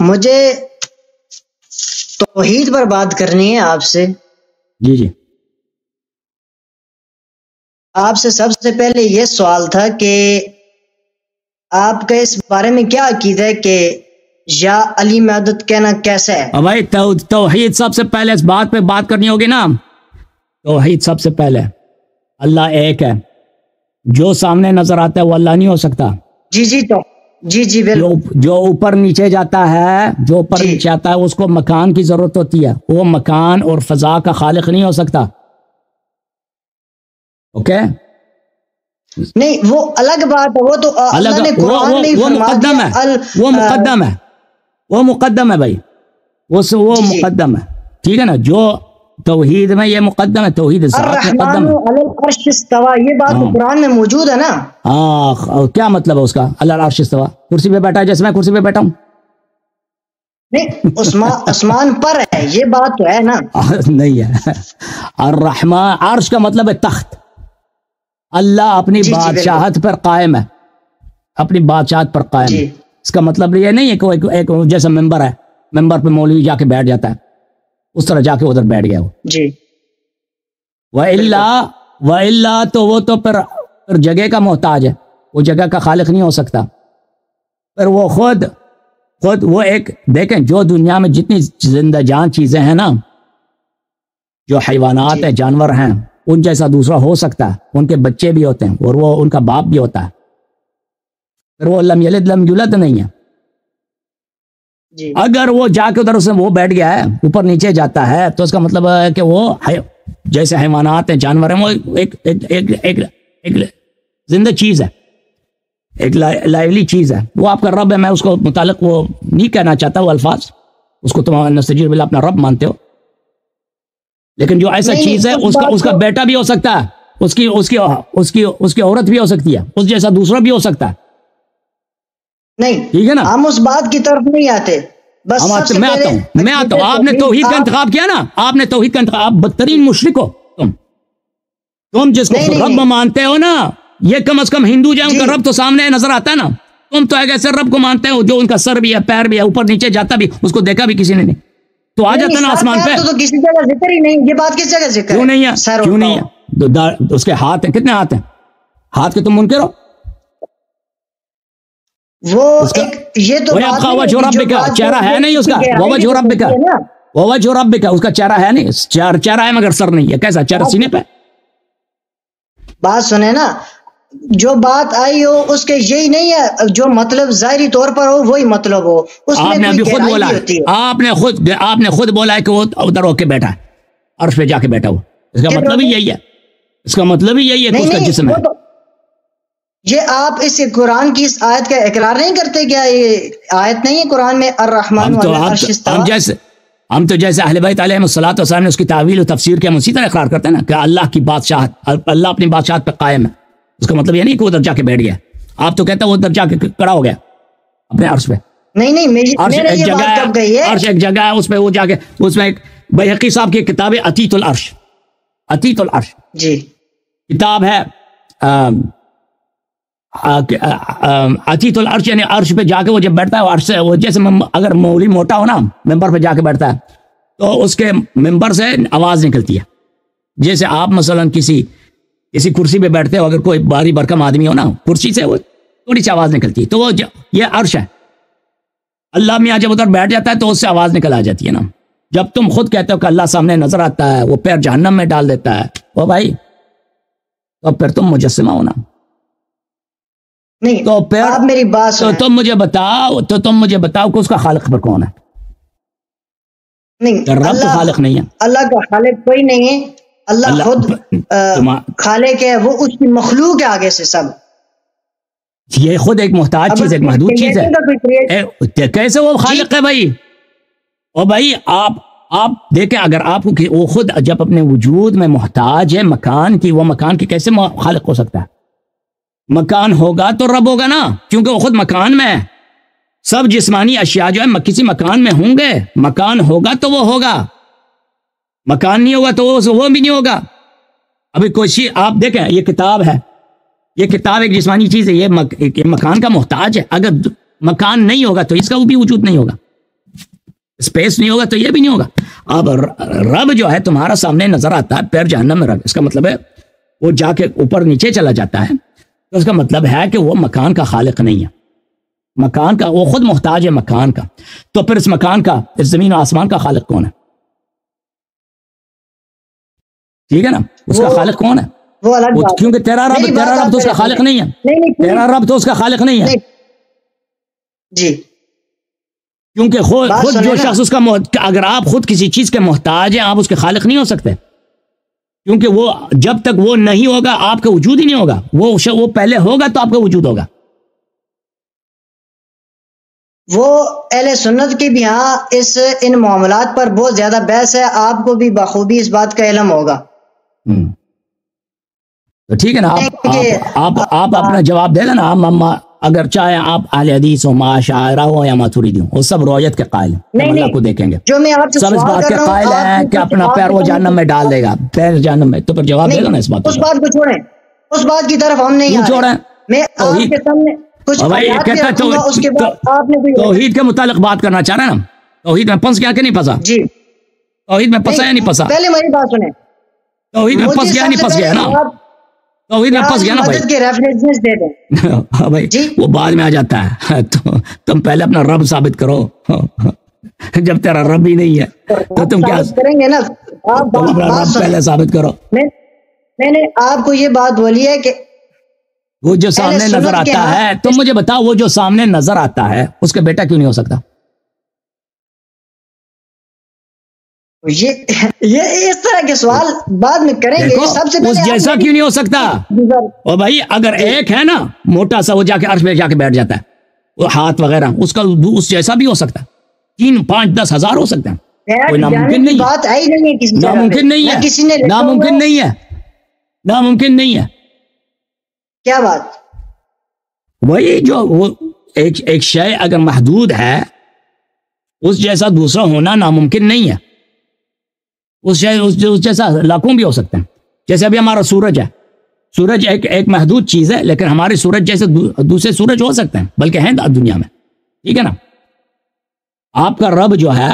مجھے توحید پر بات کرنی ہے آپ سے. جی جی. آپ سے سب سے پہلے یہ سوال تھا کہ آپ کا اس بارے میں کیا عقیدہ ہے کہ یا علی مدد کہنا کیسا ہے؟ بھائی توحید سب سے پہلے اس بات پہ بات کرنی ہوگی نا. توحید سب سے پہلے اللہ ایک ہے. جو سامنے نظر آتا ہے وہ اللہ نہیں ہو سکتا. جی جی تو جی بالکل. جو اوپر نیچے جاتا ہے، جو اوپر نیچے آتا ہے اس کو مکان کی ضرورت ہوتی ہے. وہ مکان اور فضا کا خالق نہیں ہو سکتا. اوکے نہیں، وہ الگ بات ہے. وہ تو اللہ نے قرآن میں وہ مقدم ہے. وہ مقدم ہے بھائی. وہ مقدم ہے. ٹھیک ہے نا. جو توحید میں یہ مقدم ہے. توحید ذات مقدم ہے. علی العرش استوى، یہ بات قرآن میں موجود ہے نا. ہاں، کیا مطلب ہے اس کا؟ اللہ العرش استوى کرسی پہ بیٹھا ہے جیسے میں کرسی پہ بیٹھا ہوں. نہیں، آسمان پر ہے، یہ بات تو ہے نا. نہیں ہے. الرحمن، عرش کا مطلب ہے تخت. اللہ اپنی بادشاہت پر قائم ہے. اپنی بادشاہت پر قائم ہے. اس کا مطلب یہ نہیں ہے کہ ایک جیسا ممبر ہے، ممبر پہ مولوی جا کے بیٹھ جاتا ہے، اس طرح جا کے ادھر بیٹھ گیا وہ. جی. وَإِلَّا تو وہ تو پھر جگہ کا محتاج ہے. وہ جگہ کا خالق نہیں ہو سکتا. پھر وہ خود وہ ایک دیکھیں، جو دنیا میں جتنی زندہ جان چیزیں ہیں نا، جو حیوانات ہیں، جانور ہیں، ان جیسا دوسرا ہو سکتا ہے. ان کے بچے بھی ہوتے ہیں اور وہ ان کا باپ بھی ہوتا ہے. پھر وہ لم یلد لم یولد نہیں ہے. اگر وہ جا کے ادھر وہ بیٹھ گیا ہے، اوپر نیچے جاتا ہے، تو اس کا مطلب ہے کہ وہ جیسے حیوانات ہیں، جانور ہیں، وہ ایک زندہ چیز ہے، ایک لائیولی چیز ہے. وہ آپ کا رب ہے. میں اس کو متعلق وہ نہیں کہنا چاہتا وہ الفاظ، اس کو تم نستجیر باللہ اپنا رب مانتے ہو. لیکن جو ایسا چیز ہے، اس کا بیٹا بھی ہو سکتا ہے، اس کی عورت بھی ہو سکتی ہے، اس جیسا دوسرا بھی ہو سکتا ہے. نہیں، ٹھیک ہے نا. ہم اس بات کی طرف نہیں آتے. بس میں آتا ہوں. آپ نے توحید کا انتخاب کیا نا. آپ نے توحید کا انتخاب. آپ بدترین مشرک ہو تم جس کو رب مانتے ہو نا. یہ کم از کم ہندو جو ان کا رب تو سامنے نظر آتا ہے نا. تم تو ایک ایسے رب کو مانتے ہو جو ان کا سر بھی ہے، پیر بھی ہے، اوپر نیچے جاتا بھی، اس کو دیکھا بھی کسی نے نہیں. تو آ جاتا نا آسمان پہ. تو کسی جگہ ذکر ہی نہیں. یہ بات کس جگہ ذکر کیوں نہیں ہے؟ کیوں نہیں ہے؟ اس کے ہاتھ ہیں. کتنے ہاتھ ہیں؟ ہاتھ کے تم منکر ہو. وہ یہ تو وجہ رب کا چہرہ ہے نہیں اس کا. وجہ رب کا، وجہ رب کا، اس کا چہرہ ہے نہیں. چہرہ ہے مگر سر نہیں ہے. کیسا چہرہ؟ سینے پہ. بات سنے نا، جو بات آئی ہو اس کے یہی نہیں ہے. جو مطلب ظاہری طور پر ہو وہی مطلب ہو. آپ نے ابھی خود بولا، آپ نے خود بولا ہے کہ وہ ادھر ہو کے بیٹھا ہے، عرش پہ جا کے بیٹھا ہو. اس کا مطلب ہی یہی ہے. اس کا مطلب ہی یہی ہے کہ اس کا جسم ہے. یہ آپ اس قرآن کی اس آیت کا اقرار نہیں کرتے کیا؟ یہ آیت نہیں ہے قرآن میں الرحمن علی العرش استوى. ہم تو جیسے اہل بیت علیہ الصلوۃ والسلام نے اس کی تعویل و تفسیر کے ہم اسی طرح اقرار کرتے ہیں نا کہ اللہ کی بادشاہت، اللہ اپنی بادشاہت پہ قائم ہے. اس کا مطلب یہ نہیں کہ ادھر جا کے بیٹھ گیا. آپ تو کہتے ہیں وہ ادھر جا کے کڑا ہو گیا اپنے عرش پہ. نہیں، عرش ایک جگہ ہے، اس پہ وہ جا کے، اس میں ایک بیہقی صاحب کی کتاب ہے عتیت العرش. عتیت العرش جی کتاب ہے. عتیت العرش یعنی عرش پہ جا کے وہ جب بیٹھتا ہے، عرش سے وہ جیسے اگر مولوی موٹا ہو نا، ممبر پہ جا کے بیٹھتا ہے تو اس کے ممبر سے آواز نکلتی ہے. جیسے آپ مثلا کسی کرسی پہ بیٹھتے ہو، اگر کوئی باری برکم آدمی ہو نا، کرسی سے وہ تھوڑی سی آواز نکلتی ہے. تو وہ یہ عرش ہے. اللہ میاں جب ادھر بیٹھ جاتا ہے تو اس سے آواز نکل آ جاتی ہے نا. جب تم خود کہتے ہو کہ اللہ سامنے نظر آتا ہے، وہ پیر جہنم میں ڈال دیتا ہے، وہ بھائی تو پھر تم مجسمہ ہونا. نہیں، تو پھر آپ میری بات تو تم مجھے بتاؤ کہ اس کا خالق پر کون ہے؟ نہیں، رب تو خالق نہیں ہے. اللہ کا خالق کوئی نہیں ہے. اللہ خود خالق ہے. وہ اس کی مخلوق ہے آگے سے سب. یہ خود ایک محتاج چیز ہے، ایک محدود چیز ہے. کیسے وہ خالق ہے بھائی؟ اور بھائی آپ دیکھیں، اگر آپ کو وہ خود جب اپنے وجود میں محتاج ہے مکان کی، وہ مکان کی کیسے خالق ہو سکتا ہے؟ مکان ہوگا تو رب ہوگا نا، کیونکہ وہ خود مکان میں ہے. سب جسمانی اشیاء جو ہے کسی مکان میں ہوں گے. مکان ہوگا تو وہ ہوگا، مکان نہیں ہوگا تو وہ بھی نہیں ہوگا. ابھی کوئی آپ دیکھیں، یہ کتاب ہے، یہ کتاب ایک جسمانی چیز ہے. یہ مکان کا محتاج ہے. اگر مکان نہیں ہوگا تو اس کا بھی وجود نہیں ہوگا. اسپیس نہیں ہوگا تو یہ بھی نہیں ہوگا. اب رب جو ہے تمہارا سامنے نظر آتا ہے پیر جہنم میں رب, اس کا مطلب ہے وہ جا کے اوپر نیچے چلا جاتا ہے, تو اس کا مطلب ہے کہ وہ مکان کا خالق نہیں ہے, مکان کا وہ خود محتاج ہے مکان کا. تو پھر اس مکان کا, اس زمین و آسمان کا خالق کون ہے؟ ٹھیک ہے نا, اس کا خالق کون ہے؟ وہ الگ بات, کیونکہ تیرا رب تو اس کا خالق نہیں ہے, تیرا رب تو اس کا خالق نہیں ہے جی. کیونکہ خود جو شخص اس کا اگر آپ خود کسی چیز کے محتاج ہیں آپ اس کے خالق نہیں ہو سکتے, کیونکہ وہ جب تک وہ نہیں ہوگا آپ کا وجود ہی نہیں ہوگا, وہ پہلے ہوگا تو آپ کا وجود ہوگا. وہ اہل سنت کی بھی ہاں ان معاملات پر بہت زیادہ بحث ہے, آپ کو بھی بخوبی اس بات کا علم ہوگا. تو ٹھیک ہے نا, آپ اپنا جواب دے دینا. اگر چاہے آپ اہل حدیث ہو, معاشرہ ہو یا ماتوریدی ہو, وہ سب رویت کے قائل ہیں, اللہ کو دیکھیں گے, سب اس بات کے قائل ہیں کہ اپنا پیر وہ جہنم میں ڈال دے گا, پیر جہنم میں. تو پھر جواب دے گا نا اس بات, اس بات کو چھوڑیں, اس بات کی طرف ہم نہیں چھوڑیں. میں آپ کے سامنے کچھ توحید کے متعلق بات کرنا چاہ رہے ہیں نا, توحید میں پھنس گیا کہ نہیں پھنسا؟ جی توحید میں پھنسا یا نہیں پھنسا؟ پہلے میری بات سنیں, توحید میں پھنس گیا نہیں پھنس گیا نا, توحید میں پھنس گیا نا بھائی, وہ بعد میں آ جاتا ہے. تو تم پہلے اپنا رب ثابت کرو, جب تیرا رب ہی نہیں ہے تو تم کیا کریں گے نا, تم اپنا رب پہلے ثابت کرو. میں نے آپ کو یہ بات بولی ہے کہ وہ جو سامنے نظر آتا ہے, تم مجھے بتاؤ وہ جو سامنے نظر آتا ہے اس کا بیٹا کیوں نہیں ہو سکتا؟ یہ اس طرح کے سوال بعد میں کریں گے. سب سے اس جیسا کیوں نہیں ہو سکتا؟ اور بھائی اگر ایک ہے نا موٹا سا, وہ جا کے عرش پہ جا کے بیٹھ جاتا ہے, وہ ہاتھ وغیرہ, اس کا اس جیسا بھی ہو سکتا ہے, 3 5 10 ہزار ہو سکتا ہے. کوئی ناممکن نہیں, ناممکن نہیں ہے, ناممکن نہیں ہے, ناممکن نہیں ہے. کیا بات؟ وہی جو وہ ایک شے اگر محدود ہے اس جیسا دوسرا ہونا ناممکن نہیں ہے. اس جیسا لاکھوں بھی ہو سکتے ہیں. جیسے ابھی ہمارا سورج ہے, سورج ایک محدود چیز ہے, لیکن ہمارے سورج جیسے دوسرے سورج ہو سکتے ہیں, بلکہ ہیں دنیا میں. ٹھیک ہے نا. آپ کا رب جو ہے,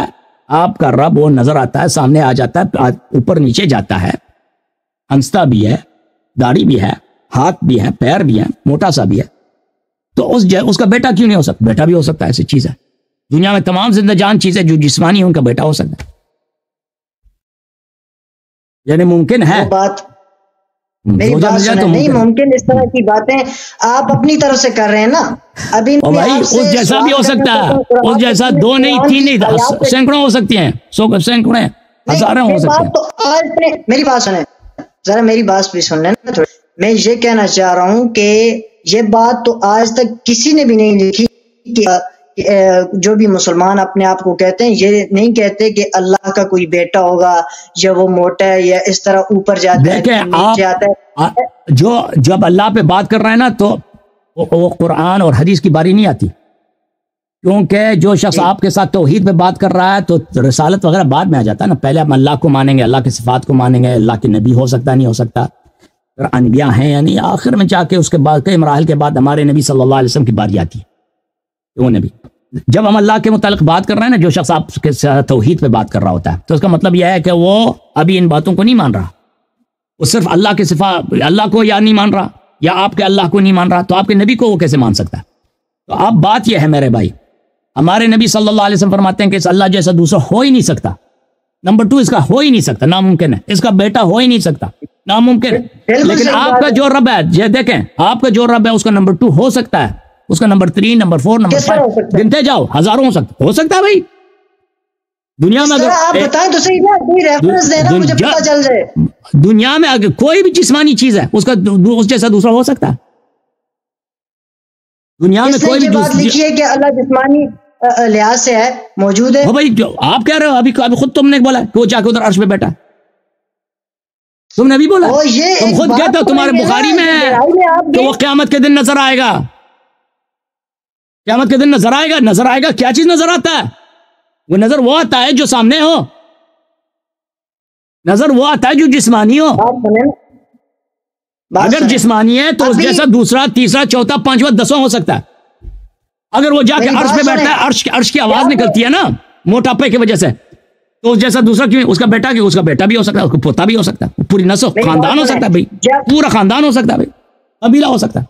آپ کا رب وہ نظر آتا ہے, سامنے آ جاتا ہے, اوپر نیچے جاتا ہے, ہنستا بھی ہے, داڑھی بھی ہے, ہاتھ بھی ہے, پیر بھی ہے, موٹا سا بھی ہے. تو اس کا بیٹا کیوں نہیں ہو سکتا؟ بیٹا بھی ہو سکتا ہے, ایسی چیز ہے. دنیا میں تمام زندہ جان چیزیں جو جسمانی ہیں ان کا بیٹا ہو سکتا ہے, یعنی ممکن ہے. بات میری بات سنیں, نہیں ممکن اس طرح کی باتیں آپ اپنی طرف سے کر رہے ہیں نا. ابھی بھائی اس جیسا بھی ہو سکتا ہے, اس جیسا 2 نہیں 3 نہیں سینکڑوں ہو سکتی ہیں, سینکڑوں ہزاروں ہو سکتے ہیں. میری بات سنیں ذرا, میری بات بھی سن لینا تھوڑی. میں یہ کہنا چاہ رہا ہوں کہ یہ بات تو آج تک کسی نے بھی نہیں لکھی کہ جو بھی مسلمان اپنے آپ کو کہتے ہیں یہ نہیں کہتے کہ اللہ کا کوئی بیٹا ہوگا یا وہ موٹا ہے یا اس طرح اوپر جاتا ہے نیچے آتا ہے. جو جب اللہ پہ بات کر رہے ہیں نا تو وہ قرآن اور حدیث کی باری نہیں آتی, کیونکہ جو شخص آپ کے ساتھ توحید پہ بات کر رہا ہے تو رسالت وغیرہ بعد میں آ جاتا ہے نا. پہلے ہم اللہ کو مانیں گے, اللہ کی صفات کو مانیں گے, اللہ کے نبی ہو سکتا نہیں ہو سکتا, انبیاء ہیں یعنی آخر میں جا کے اس کے بعد کئی مراحل کے بعد ہمارے نبی صلی اللہ علیہ وسلم کی باری آتی ہے. وہ نبی جب ہم اللہ کے متعلق بات کر رہے ہیں نا, جو شخص آپ کے ساتھ توحید پہ بات کر رہا ہوتا ہے تو اس کا مطلب یہ ہے کہ وہ ابھی ان باتوں کو نہیں مان رہا, وہ صرف اللہ کے صفات, اللہ کو یا نہیں مان رہا یا آپ کے اللہ کو نہیں مان رہا, تو آپ کے نبی کو وہ کیسے مان سکتا ہے؟ تو اب بات یہ ہے میرے بھائی, ہمارے نبی صلی اللہ علیہ وسلم فرماتے ہیں کہ اس اللہ جیسا دوسرا ہو ہی نہیں سکتا. نمبر 2 اس کا ہو ہی نہیں سکتا, ناممکن ہے. اس کا بیٹا ہو ہی نہیں سکتا, ناممکن ہے. لیکن آپ کا جو رب ہے, یہ دیکھیں آپ کا جو رب ہے اس کا نمبر 2 ہو سکتا ہے, اس کا نمبر 3 نمبر 4 نمبر 5 گنتے جاؤ, ہزاروں ہو سکتا ہے بھائی دنیا میں. اگر آپ بتائیں تو صحیح ہے, کوئی ریفرنس دینا مجھے پتہ چل جائے. دنیا میں اگر کوئی بھی جسمانی چیز ہے اس کا اس جیسا دوسرا ہو سکتا ہے دنیا میں. کوئی بھی بات لکھی ہے کہ اللہ جسمانی لحاظ سے ہے, موجود ہے. بھائی جو آپ کہہ رہے ہو ابھی خود تم نے بولا کہ وہ جا کے ادھر عرش پہ بیٹھا, تم نے ابھی بولا, تم خود کہتے ہو تمہارے بخاری میں ہے کہ وہ قیامت کے دن نظر آئے گا, قیامت کے دن نظر آئے گا. نظر آئے گا کیا چیز نظر آتا ہے؟ وہ نظر وہ آتا ہے جو سامنے ہو, نظر وہ آتا ہے جو جسمانی ہو. اگر جسمانی ہے تو اس جیسا دوسرا تیسرا چوتھا پانچواں 10واں ہو سکتا ہے. اگر وہ جا کے عرش پہ بیٹھتا ہے, عرش کی آواز نکلتی ہے نا, موٹاپے کی وجہ سے، تو اس جیسا دوسرا کیوں؟ اس کا بیٹا کیوں؟ اس کا بیٹا بھی ہو سکتا ہے، اس کا پوتا بھی ہو سکتا ہے، پوری نسل خاندان ہو سکتا ہے بھائی، پورا خاندان ہو سکتا ہے بھائی، قبیلہ ہو سکتا ہے۔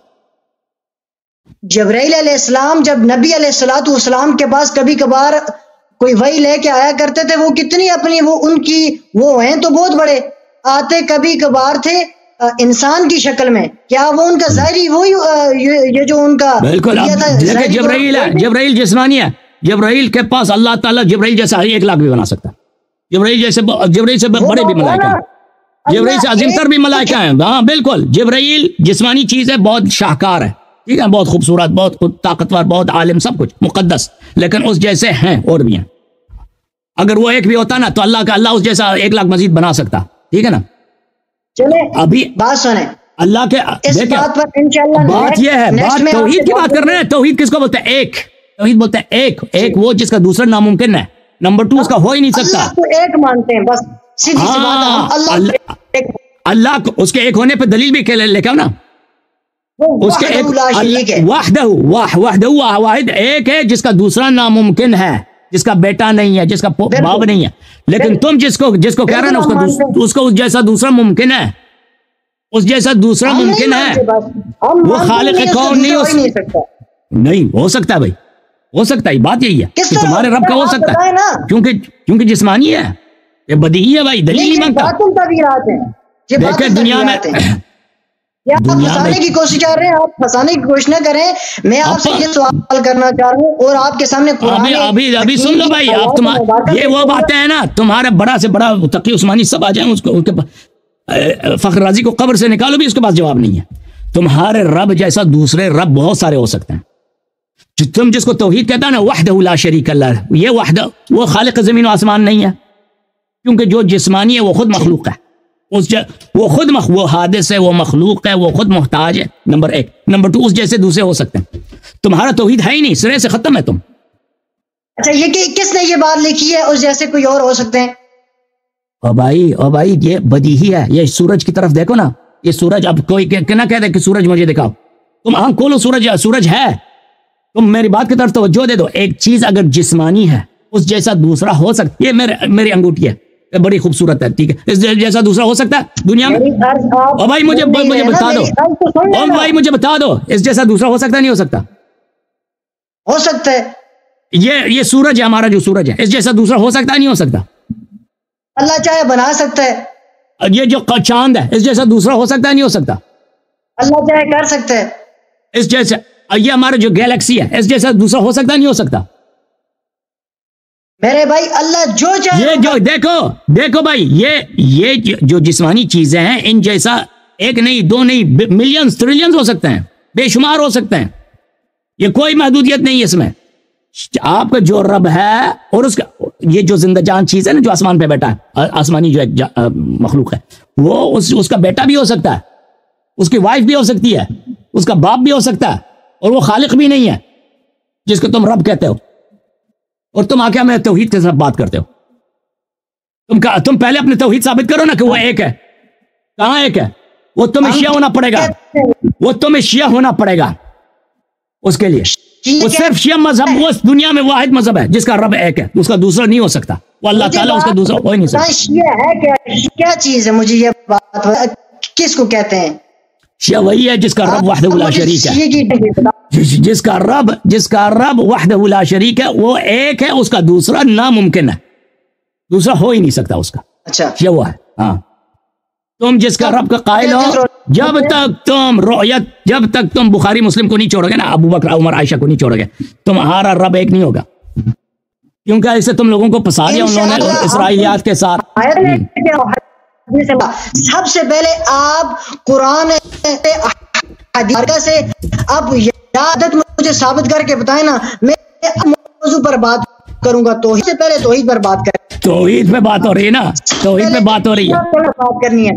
جبرائیل علیہ السلام جب نبی علیہ الصلوۃ والسلام کے پاس کبھی کبھار کوئی وحی لے کے آیا کرتے تھے، وہ کتنی اپنی وہ ان کی وہ ہیں تو بہت بڑے آتے کبھی کبھار تھے انسان کی شکل میں، کیا وہ ان کا ظاہری وہی یہ جو ان کا بالکل جبرائیل ہے، جبرائیل جسمانی ہے، جبرائیل کے پاس اللہ تعالیٰ جبرائیل جیسا 1 لاکھ بھی بنا سکتا ہے، جبرائیل سے بڑے بھی ملائکہ ہیں، جبرائیل سے عظیم تر بھی ملائکہ ہیں، ہاں بالکل۔ جبرائیل جسمانی چیز ہے، بہت شاہکار ہے، ٹھیک ہے، بہت خوبصورت، بہت طاقتور، بہت عالم، سب کچھ مقدس، لیکن اس جیسے ہیں اور بھی ہیں۔ اگر وہ ایک بھی ہوتا نا تو اللہ اس جیسا 1 لاکھ مزید بنا سکتا، ٹھیک ہے نا۔ چلے ابھی بات سنیں، اللہ کے اس بات پر انشاءاللہ بات یہ ہے، بات توحید کی بات کر رہے ہیں۔ توحید کس کو بولتے ہیں؟ ایک توحید بولتے ہیں ایک وہ جس کا دوسرا ناممکن ہے، نمبر 2 اس کا ہو ہی نہیں سکتا۔ اللہ کو ایک مانتے ہیں، بس سیدھی سی بات ہے، اللہ کو اس کے ایک ہونے پہ دلیل بھی لے کے نا، اس کے ایک وحدہ واحد ایک ہے جس کا دوسرا ناممکن ہے، جس کا بیٹا نہیں ہے، جس کا باپ نہیں ہے، لیکن تم جس کو کہہ رہے ہیں نا اس کو اس جیسا دوسرا ممکن ہے، اس جیسا دوسرا ممکن ہے، وہ خالق کون نہیں ہو سکتا بھائی، ہو سکتا ہے، بات یہی ہے کہ تمہارے رب کا ہو سکتا ہے، کیونکہ جسمانی ہے، یہ بدیہی ہے بھائی، دلیل نہیں مانگتا۔ دیکھیں دنیا میں آپ پھنسانے کی کوشش کر رہے ہیں، آپ پھنسانے کی کوشش نہ کریں، میں آپ سے یہ سوال کرنا چاہ رہا ہوں اور آپ کے سامنے ابھی سن لو بھائی، آپ یہ وہ باتیں ہیں نا، تمہارے بڑا سے بڑا تقی عثمانی سب آ جائیں، اس کے فخر رازی کو قبر سے نکالو بھی اس کے پاس جواب نہیں ہے۔ تمہارے رب جیسا دوسرے رب بہت سارے ہو سکتے ہیں، تم جس کو توحید کہتا ہے نا، وحدہ لا شریک اللہ، یہ وحدہ وہ خالق زمین و آسمان نہیں ہے، کیونکہ جو جسمانی ہے وہ خود مخلوق ہے، وہ حادث ہے، وہ مخلوق ہے، وہ خود محتاج ہے، نمبر 1۔ نمبر 2 اس جیسے دوسرے ہو سکتے ہیں، تمہارا توحید ہے ہی نہیں، سرے سے ختم ہے تم۔ اچھا یہ کس نے یہ بات لکھی ہے اس جیسے کوئی اور ہو سکتے ہیں؟ او بھائی یہ بدیہی ہے، یہ سورج کی طرف دیکھو نا، یہ سورج، اب کوئی نہ کہہ دے کہ سورج مجھے دکھاؤ، تم آنکھ کھولو، سورج ہے، تم میری بات کی طرف توجہ دے دو۔ ایک چیز اگر جسمانی ہے اس جیسا دوسرا ہو سکتا، یہ میری انگوٹھی ہے، بڑی خوبصورت ہے، ٹھیک ہے، اس جیسا دوسرا ہو سکتا ہے دنیا میں؟ او بھائی مجھے بتا دو، او بھائی مجھے بتا دو، اس جیسا دوسرا ہو سکتا نہیں ہو سکتا؟ ہو سکتا ہے، یہ سورج ہے ہمارا، جو سورج ہے، اس جیسا دوسرا ہو سکتا نہیں ہو سکتا؟ اللہ چاہے بنا سکتا ہے۔ یہ جو چاند ہے اس جیسا دوسرا ہو سکتا نہیں ہو سکتا؟ اللہ چاہے کر سکتا ہے اس جیسا۔ یہ ہمارا جو گیلیکسی ہے اس جیسا دوسرا ہو سکتا نہیں ہو سکتا؟ میرے بھائی اللہ جو چاہے، یہ جو دیکھو بھائی، یہ جو جسمانی چیزیں ہیں ان جیسا ایک نہیں، 2 نہیں، ملینز ٹریلینز ہو سکتے ہیں، بے شمار ہو سکتے ہیں، یہ کوئی محدودیت نہیں ہے اس میں۔ آپ کا جو رب ہے اور اس کا یہ جو زندہ جان چیز ہے نا، جو آسمان پہ بیٹھا ہے، آسمانی جو ایک مخلوق ہے، وہ اس کا بیٹا بھی ہو سکتا ہے، اس کی وائف بھی ہو سکتی ہے، اس کا باپ بھی ہو سکتا ہے، اور وہ خالق بھی نہیں ہے جس کو تم رب کہتے ہو، اور تم آ کے ہمیں توحید کے ساتھ بات کرتے ہو۔ تم پہلے اپنے توحید ثابت کرو نا کہ وہ ایک ہے، کہاں ایک ہے؟ وہ تمہیں شیعہ ہونا پڑے گا، وہ تمہیں شیعہ ہونا پڑے گا اس کے لیے، وہ صرف شیعہ مذہب وہ دنیا میں واحد مذہب ہے جس کا رب ایک ہے، اس کا دوسرا نہیں ہو سکتا، وہ اللہ تعالیٰ اس کا دوسرا ہو ہی نہیں سکتا۔ شیعہ ہے کیا چیز ہے؟ مجھے یہ بات کس کو کہتے ہیں؟ شیعہ وہی ہے جس کا رب وحدہ لا شریک ہے، جس کا رب وحدہ لا شریک ہے، وہ ایک ہے، اس کا دوسرا ناممکن ہے، دوسرا ہو ہی نہیں سکتا اس کا۔ اچھا یہ وہ ہے، ہاں۔ تم جس کا رب کا قائل ہو، جب تک تم بخاری مسلم کو نہیں چھوڑو گے نا، ابو بکر عمر عائشہ کو نہیں چھوڑو گے، تمہارا رب ایک نہیں ہوگا، کیونکہ ایسے تم لوگوں کو پھنسا دیا انہوں نے اسرائیلیات کے ساتھ۔ سب سے پہلے آپ قرآن حدیث سے اب عادت مجھے ثابت کر کے بتائیں نا، میں موضوع پر بات کروں گا، توحید سے پہلے توحید پر بات کریں۔ توحید پہ بات ہو رہی ہے نا، توحید پہ بات ہو رہی ہے، بات کرنی ہے۔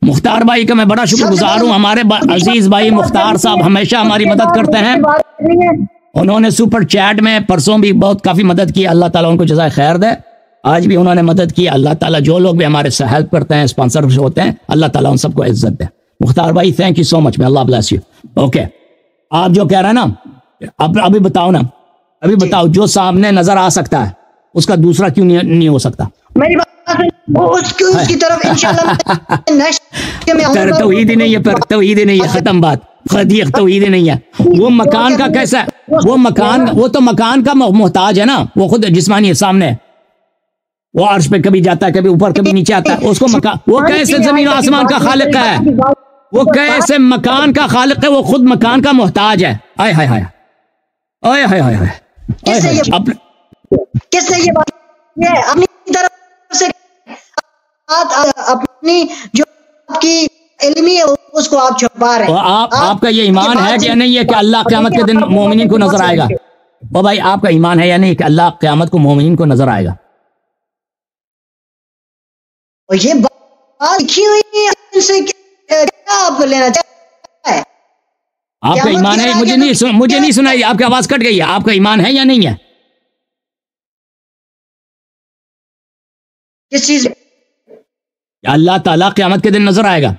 مختار بھائی کا میں بڑا شکر گزار ہوں، ہمارے عزیز بھائی مختار صاحب ہمیشہ ہماری مدد کرتے ہیں، انہوں نے سپر چیٹ میں پرسوں بھی بہت کافی مدد کی، اللہ تعالیٰ ان کو جزائے خیر دے، آج بھی انہوں نے مدد کی، اللہ تعالیٰ جو لوگ بھی ہمارے سے ہیلپ کرتے ہیں، اسپانسر ہوتے ہیں، اللہ تعالیٰ ان سب کو عزت دے۔ مختار بھائی تھینک یو سو مچ، میں اللہ بلیس یو۔ اوکے، آپ جو کہہ رہے ہیں نا، ابھی بتاؤ نا، ابھی بتاؤ جو سامنے نظر آ سکتا ہے، اس کا دوسرا کیوں نہیں ہو سکتا؟ میری بات اس کی طرف انشاءاللہ نیکسٹ میں توحید ہی نہیں ہے، پھر توحید ہی نہیں ہے، ختم بات، توحید ہی نہیں ہے۔ وہ مکان کا کیسا ہے؟ وہ تو مکان کا محتاج ہے نا، وہ خود جسمانی ہے سامنے، وہ عرش پہ کبھی جاتا ہے، کبھی اوپر کبھی نیچے آتا ہے، اس کو مکان، وہ کیسے زمین و آسمان کا خالق ہے؟ وہ کیسے مکان کا خالق ہے؟ وہ خود مکان کا محتاج ہے۔ آئے ہائے ہائے آئے ہائے ہائے ہائے، کس نے یہ بات اپنی طرف سے اپنی جو آپ کی علمی ہے اس کو آپ چھپا رہے ہیں؟ آپ کا یہ ایمان ہے کہ نہیں ہے کہ اللہ قیامت کے دن مومنین کو نظر آئے گا؟ او بھائی آپ کا ایمان ہے یا نہیں کہ اللہ قیامت کو مومنین کو نظر آئے گا؟ اور یہ بات لکھی ہوئی ہے ان سے کیا آپ کو لینا چاہتے ہیں؟ آپ کا ایمان ہے؟ مجھے نہیں سنائی، آپ کی آواز کٹ گئی ہے۔ آپ کا ایمان ہے یا نہیں ہے؟ کس چیز؟ اللہ تعالیٰ قیامت کے دن نظر آئے گا،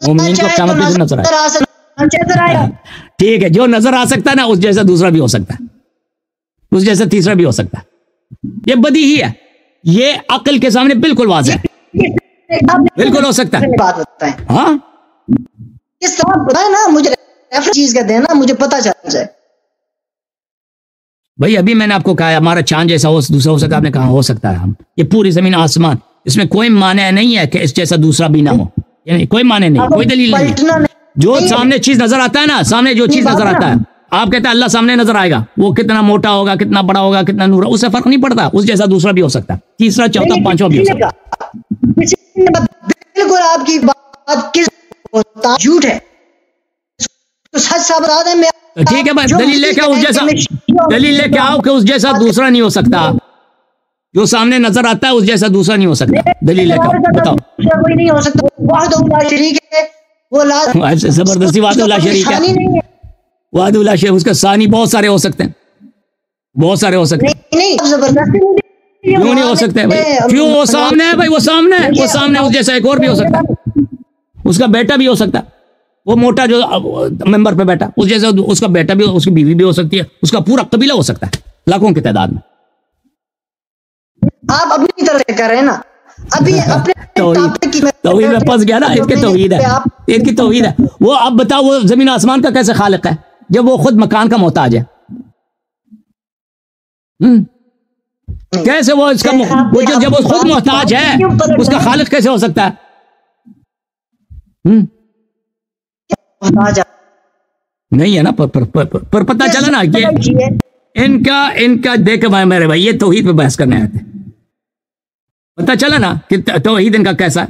مومنین کو قیامت کے دن نظر آئے گا۔ ٹھیک ہے، جو نظر آ سکتا ہے نا اس جیسا دوسرا بھی ہو سکتا ہے، اس جیسا تیسرا بھی ہو سکتا ہے۔ یہ بدی ہی ہے، یہ عقل کے سامنے بالکل واضح ہے، بالکل ہو سکتا ہے۔ ہاں کس طرح بتائیں نا مجھے، ریفرنس چیز کا دینا مجھے پتہ چل جائے۔ بھائی ابھی میں نے آپ کو کہا ہمارا چاند جیسا دوسرا ہو سکتا ہے، آپ نے کہا ہو سکتا ہے۔ ہم یہ پوری زمین آسمان، اس میں کوئی معنی نہیں ہے کہ اس جیسا دوسرا بھی نہ ہو، یعنی کوئی معنی نہیں، کوئی دلیل نہیں۔ جو سامنے چیز نظر آتا ہے نا، سامنے جو چیز نظر آتا ہے، آپ کہتے ہیں اللہ سامنے نظر آئے گا، وہ کتنا موٹا ہوگا، کتنا بڑا ہوگا، کتنا نور، اس سے فرق نہیں پڑتا، اس جیسا دوسرا بھی ہو سکتا ہے، تیسرا چوتھا پانچواں بھی ہو سکتا ہے۔ بالکل آپ کی بات کس جھوٹ ہے، سچ ثابت آدم میں ٹھیک ہے بھائی، دلیل لے کے اس جیسا، دلیل لے کے آؤ کہ اس جیسا دوسرا نہیں ہو سکتا، جو سامنے نظر آتا ہے اس جیسا دوسرا نہیں ہو سکتا، دلیل لے کے بتاؤ۔ کوئی نہیں ہو سکتا، وحدہ لا شریک ہے، وہ زبردستی وحدہ لا شریک ہے، وحدہ لا شریک، اس کا ثانی بہت سارے ہو سکتے ہیں، بہت سارے ہو سکتے ہیں۔ نہیں زبردستی کیوں نہیں ہو سکتے بھائی؟ کیوں؟ وہ سامنے ہے بھائی، وہ سامنے ہے، وہ سامنے اس جیسا ایک اور بھی ہو سکتا ہے، اس کا بیٹا بھی ہو سکتا ہے، وہ موٹا جو ممبر پہ بیٹا اس جیسا اس کا بیٹا بھی، اس کی بیوی بھی ہو سکتی ہے، اس کا پورا قبیلہ ہو سکتا ہے، لاکھوں کی تعداد میں۔ آپ اپنی طرح سے کر رہے ہیں نا، ابھی اپنے توحید میں پھنس گیا نا، اس کی توحید ہے، اس کی توحید ہے۔ وہ اب بتاؤ وہ زمین آسمان کا کیسے خالق ہے جب وہ خود مکان کا محتاج ہے؟ کیسے وہ اس کا جب وہ خود محتاج ہے اس کا خالق کیسے ہو سکتا ہے؟ نہیں ہے نا، پر پتہ چلا نا کہ ان کا دیکھ میرے بھائی، یہ توحید پہ بحث کرنے آتے ہیں، پتہ چلا نا کہ توحید ان کا کیسا ہے،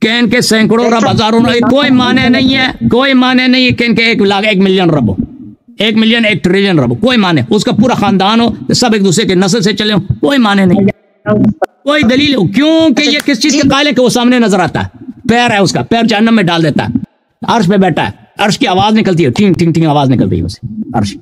کہ ان کے سینکڑوں رب، ہزاروں رب، کوئی معنی نہیں ہے، کوئی معنی نہیں ہے کہ ان کے 1 ملین رب ہو، 1 ملین 1 ٹریلین رب ہو، کوئی معنی، اس کا پورا خاندان ہو، سب ایک دوسرے کے نسل سے چلے ہو، کوئی معنی نہیں، کوئی دلیل ہو، کیوں کہ یہ کس چیز کے قائل ہے کہ وہ سامنے نظر آتا ہے، پیر ہے اس کا، پیر جہنم میں ڈال دیتا ہے، عرش پہ بیٹھا ہے، عرش کی آواز نکلتی ہے، ٹھینگ ٹھینگ ٹھینگ آواز نکل رہی ہے اسے، عرش